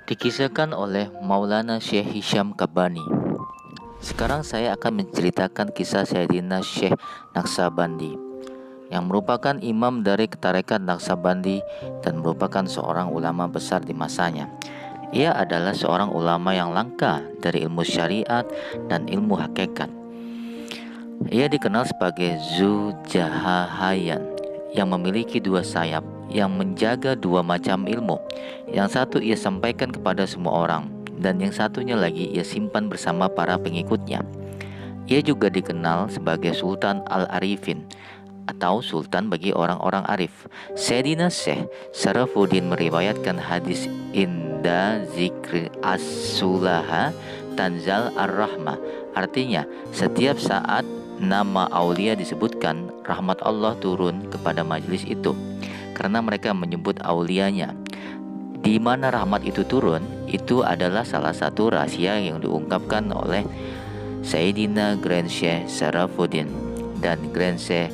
Dikisahkan oleh Maulana Syekh Hisham Kabani. Sekarang saya akan menceritakan kisah Sayyidina Syekh Naksabandi yang merupakan imam dari tarekat Naksabandi dan merupakan seorang ulama besar di masanya. Ia adalah seorang ulama yang langka dari ilmu syariat dan ilmu hakikat. Ia dikenal sebagai Zujahahayan yang memiliki dua sayap yang menjaga dua macam ilmu. Yang satu ia sampaikan kepada semua orang dan yang satunya lagi ia simpan bersama para pengikutnya. Ia juga dikenal sebagai Sultan Al-Arifin atau Sultan bagi orang-orang arif. Sayyidina Syekh Sarafuddin meriwayatkan hadis inda zikri as-sulaha tanzal ar-rahmah. Artinya, setiap saat nama aulia disebutkan, rahmat Allah turun kepada majelis itu karena mereka menyebut aulianya. Di mana rahmat itu turun, itu adalah salah satu rahasia yang diungkapkan oleh Sayyidina Grand Syekh Sarafuddin dan Grand Syekh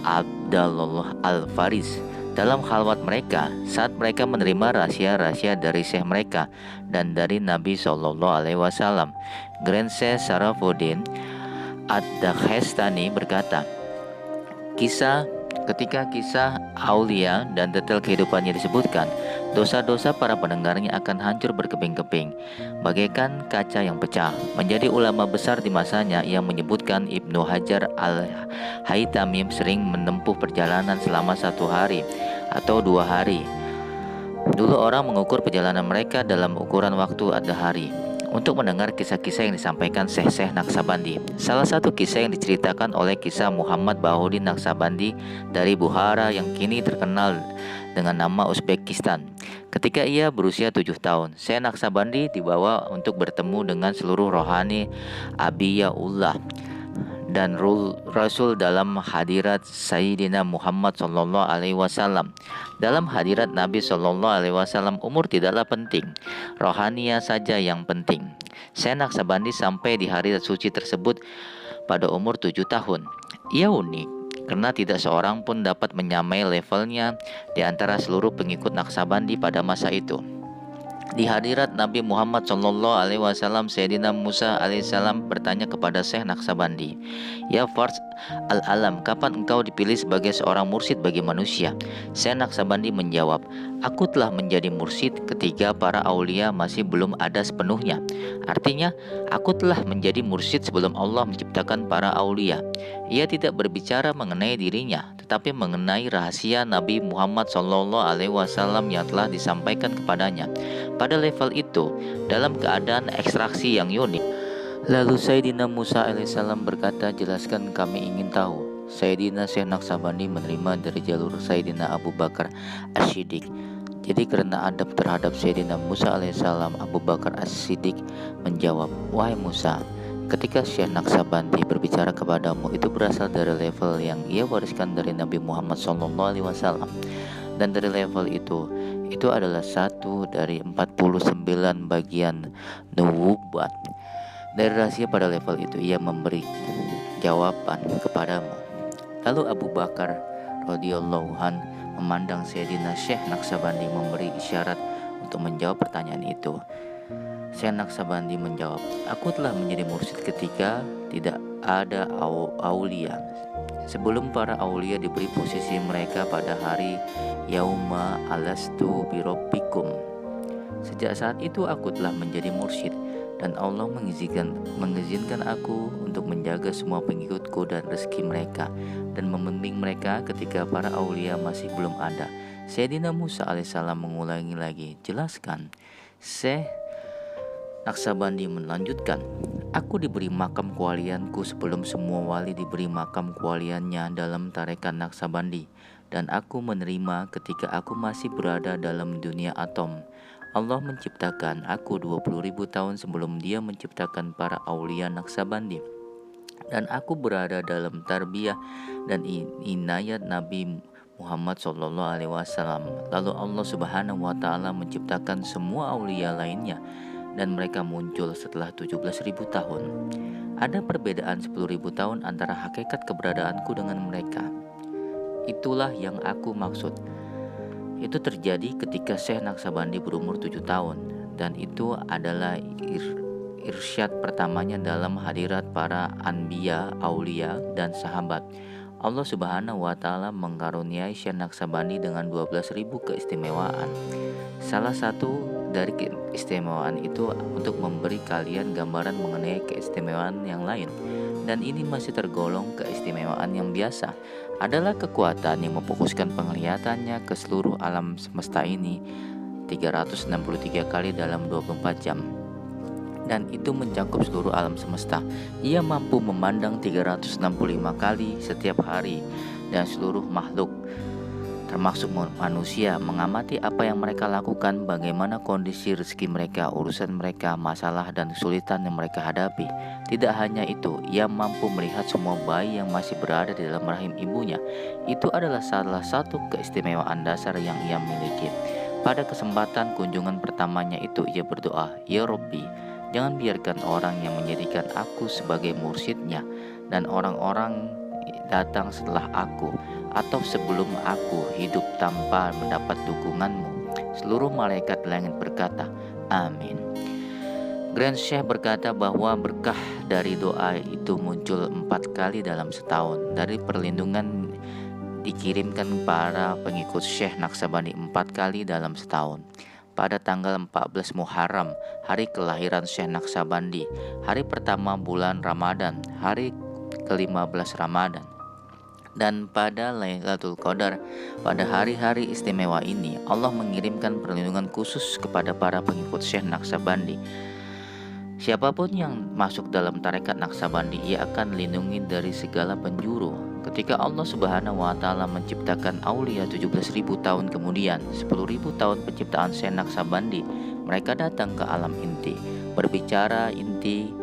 Abdullah Al-Faris dalam khalwat mereka saat mereka menerima rahasia-rahasia dari Syekh mereka dan dari Nabi SAW. Grand Syekh Sarafuddin Ad-Daghestani berkata, ketika kisah aulia dan detail kehidupannya disebutkan, dosa-dosa para pendengarnya akan hancur berkeping-keping, bagaikan kaca yang pecah. Menjadi ulama besar di masanya yang menyebutkan Ibnu Hajar Al-Haytami sering menempuh perjalanan selama 1 hari atau 2 hari. Dulu orang mengukur perjalanan mereka dalam ukuran waktu ada hari untuk mendengar kisah-kisah yang disampaikan Syekh Naksabandi. Salah satu kisah yang diceritakan oleh kisah Muhammad Bahuddin Naksabandi dari Bukhara yang kini terkenal dengan nama Uzbekistan. Ketika ia berusia 7 tahun, Syekh Naksabandi dibawa untuk bertemu dengan seluruh rohani Abiyaullah dan Rasul dalam hadirat Sayyidina Muhammad SAW. Dalam hadirat Nabi SAW, umur tidaklah penting, rohania saja yang penting. Syekh Naksabandi sampai di hari suci tersebut pada umur 7 tahun. Ia unik karena tidak seorang pun dapat menyamai levelnya di antara seluruh pengikut Naksabandi pada masa itu. Di hadirat Nabi Muhammad SAW, Sayyidina Musa alaihissalam bertanya kepada Syekh Naksabandi, "Ya Fars al-Alam, kapan engkau dipilih sebagai seorang mursyid bagi manusia?" Syekh Naksabandi menjawab, "Aku telah menjadi mursyid ketika para aulia masih belum ada sepenuhnya." Artinya, aku telah menjadi mursyid sebelum Allah menciptakan para aulia. Ia tidak berbicara mengenai dirinya, tetapi mengenai rahasia Nabi Muhammad SAW yang telah disampaikan kepadanya. Pada level itu, dalam keadaan ekstraksi yang unik. Lalu Sayyidina Musa alaihissalam berkata, "Jelaskan, kami ingin tahu." Sayyidina Syekh Naksabandi menerima dari jalur Sayyidina Abu Bakar As-Siddiq. Jadi karena adab terhadap Sayyidina Musa alaihissalam, Abu Bakar As-Siddiq menjawab, "Wahai Musa, ketika Syekh Naksabandi berbicara kepadamu, itu berasal dari level yang ia wariskan dari Nabi Muhammad SAW. Dan dari level itu adalah satu dari 49 bagian nubuat. Dari rahasia pada level itu ia memberi jawaban kepadamu." Lalu Abu Bakar radhiyallahu an memandang Sayyidina Syekh Naksabandi memberi isyarat untuk menjawab pertanyaan itu. Syekh Naksabandi menjawab, "Aku telah menjadi mursyid ketika tidak ada aulia, sebelum para aulia diberi posisi mereka pada hari Yauma alastu birabbikum. Sejak saat itu aku telah menjadi mursyid dan Allah mengizinkan aku untuk menjaga semua pengikutku dan rezeki mereka dan membimbing mereka ketika para aulia masih belum ada." Sayyidina Musa alaihissalam mengulangi lagi, "Jelaskan." Syekh Naksabandi melanjutkan, "Aku diberi makam kewalianku sebelum semua wali diberi makam kewaliannya dalam tarekat Naksabandi, dan aku menerima ketika aku masih berada dalam dunia atom. Allah menciptakan aku 20.000 tahun sebelum Dia menciptakan para aulia Naksabandi, dan aku berada dalam tarbiyah dan inayat Nabi Muhammad SAW. Lalu Allah Subhanahu wa Ta'ala menciptakan semua aulia lainnya, dan mereka muncul setelah 17.000 tahun. Ada perbedaan 10.000 tahun antara hakikat keberadaanku dengan mereka. Itulah yang aku maksud. Itu terjadi ketika Syekh Naksabandi berumur 7 tahun dan itu adalah irsyad pertamanya dalam hadirat para anbiya, aulia, dan sahabat. Allah Subhanahu wa Ta'ala mengkaruniai Syekh Naksabandi dengan 12.000 keistimewaan. Salah satu dari keistimewaan itu untuk memberi kalian gambaran mengenai keistimewaan yang lain, dan ini masih tergolong keistimewaan yang biasa, adalah kekuatan yang memfokuskan penglihatannya ke seluruh alam semesta ini 363 kali dalam 24 jam. Dan itu mencakup seluruh alam semesta. Ia mampu memandang 365 kali setiap hari, dan seluruh makhluk termasuk manusia mengamati apa yang mereka lakukan, bagaimana kondisi rezeki mereka, urusan mereka, masalah dan kesulitan yang mereka hadapi. Tidak hanya itu, ia mampu melihat semua bayi yang masih berada di dalam rahim ibunya. Itu adalah salah satu keistimewaan dasar yang ia miliki. Pada kesempatan kunjungan pertamanya itu ia berdoa, "Ya Robbi, jangan biarkan orang yang menjadikan aku sebagai mursyidnya dan orang-orang datang setelah aku atau sebelum aku hidup tanpa mendapat dukunganmu." Seluruh malaikat langit berkata, "Amin." Grand Syekh berkata bahwa berkah dari doa itu muncul 4 kali dalam setahun. Dari perlindungan dikirimkan para pengikut Syekh Naksabandi 4 kali dalam setahun. Pada tanggal 14 Muharram, hari kelahiran Syekh Naksabandi, hari pertama bulan Ramadan, hari ke-15 Ramadan, dan pada Lailatul Qadar. Pada hari-hari istimewa ini, Allah mengirimkan perlindungan khusus kepada para pengikut Syekh Naksabandi. Siapapun yang masuk dalam tarekat Naksabandi, ia akan dilindungi dari segala penjuru. Ketika Allah Subhanahu wa Ta'ala menciptakan aulia 17.000 tahun kemudian, 10.000 tahun penciptaan Syekh Naksabandi, mereka datang ke alam inti, berbicara inti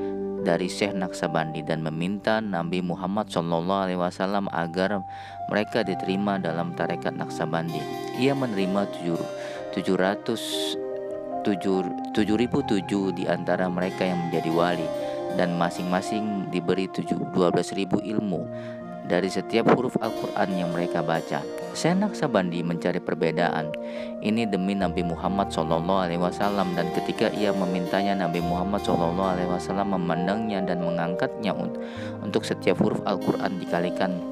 dari Syekh Naksabandi dan meminta Nabi Muhammad SAW agar mereka diterima dalam tarekat Naksabandi. Ia menerima 7.007 di antara mereka yang menjadi wali, dan masing-masing diberi 12.000 ilmu dari setiap huruf Al-Quran yang mereka baca. Syekh Naksabandi mencari perbedaan ini demi Nabi Muhammad SAW, dan ketika ia memintanya, Nabi Muhammad SAW memandangnya dan mengangkatnya untuk setiap huruf Al-Quran dikalikan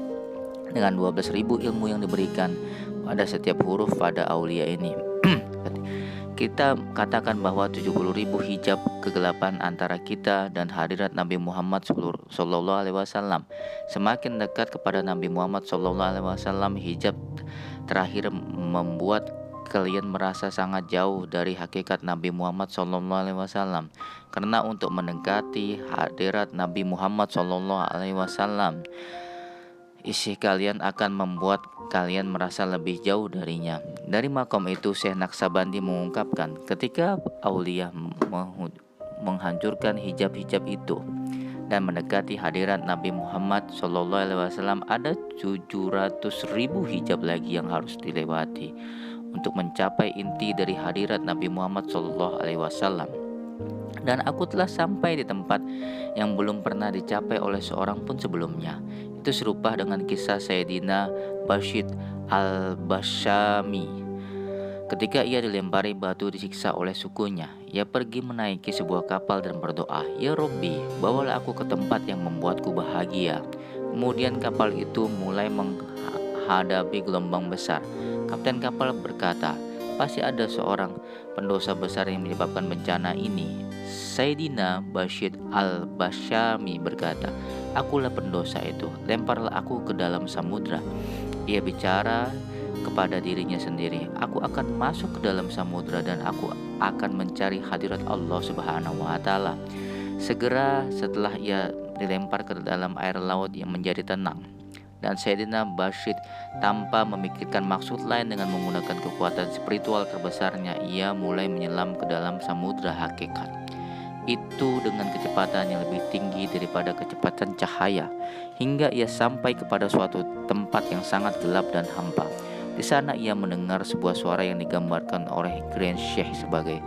dengan 12.000 ilmu yang diberikan pada setiap huruf pada aulia ini. Kita katakan bahwa 70.000 hijab kegelapan antara kita dan hadirat Nabi Muhammad SAW. Semakin dekat kepada Nabi Muhammad SAW, hijab terakhir membuat kalian merasa sangat jauh dari hakikat Nabi Muhammad SAW. Karena untuk mendekati hadirat Nabi Muhammad SAW, isi kalian akan membuat kalian merasa lebih jauh darinya. Dari makom itu, Syekh Naksabandi mengungkapkan, ketika aulia menghancurkan hijab-hijab itu dan mendekati hadirat Nabi Muhammad SAW, ada 700.000 hijab lagi yang harus dilewati untuk mencapai inti dari hadirat Nabi Muhammad SAW. Dan aku telah sampai di tempat yang belum pernah dicapai oleh seorang pun sebelumnya. Itu serupa dengan kisah Sayyidina Bashid al-Bashami. Ketika ia dilempari batu disiksa oleh sukunya, ia pergi menaiki sebuah kapal dan berdoa, "Ya Robbi, bawalah aku ke tempat yang membuatku bahagia." Kemudian kapal itu mulai menghadapi gelombang besar. Kapten kapal berkata, "Pasti ada seorang pendosa besar yang menyebabkan bencana ini." Sayyidina Bashid al-Bashami berkata, "Akulah pendosa itu, lemparlah aku ke dalam samudra." Ia bicara kepada dirinya sendiri, "Aku akan masuk ke dalam samudra dan aku akan mencari hadirat Allah Subhanahu wa Ta'ala." Segera setelah ia dilempar ke dalam air laut yang menjadi tenang, dan Sayyidina Bashid tanpa memikirkan maksud lain dengan menggunakan kekuatan spiritual terbesarnya, ia mulai menyelam ke dalam samudra hakikat itu dengan kecepatan yang lebih tinggi daripada kecepatan cahaya, hingga ia sampai kepada suatu tempat yang sangat gelap dan hampa. Di sana ia mendengar sebuah suara yang digambarkan oleh Grand Syekh sebagai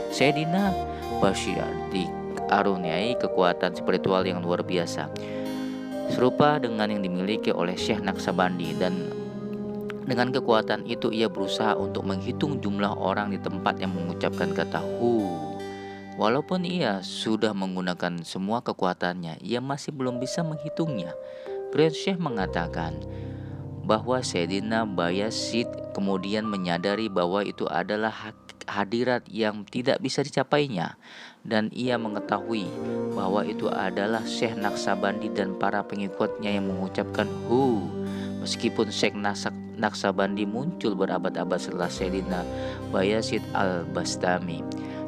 Sayyidina Bashir dikaruniai kekuatan spiritual yang luar biasa, serupa dengan yang dimiliki oleh Syekh Naksabandi, dan Dengan kekuatan itu ia berusaha untuk menghitung jumlah orang di tempat yang mengucapkan kata hu. Walaupun ia sudah menggunakan semua kekuatannya, ia masih belum bisa menghitungnya. Prince Syekh mengatakan bahwa Sayyidina Bayazid kemudian menyadari bahwa itu adalah hadirat yang tidak bisa dicapainya, dan ia mengetahui bahwa itu adalah Syekh Naksabandi dan para pengikutnya yang mengucapkan hu. Meskipun Syekh Naksabandi muncul berabad-abad setelah Sayyidina Bayazid al-Bastami,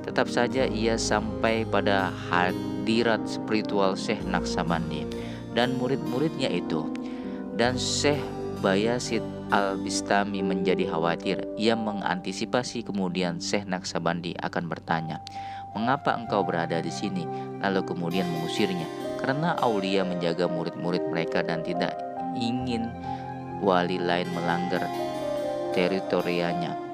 tetap saja ia sampai pada hadirat spiritual Syekh Naksabandi dan murid-muridnya itu. Dan Syekh Bayazid al-Bistami menjadi khawatir. Ia mengantisipasi kemudian Syekh Naksabandi akan bertanya, "Mengapa engkau berada di sini?" Lalu kemudian mengusirnya. Karena aulia menjaga murid-murid mereka dan tidak ingin wali lain melanggar teritorianya.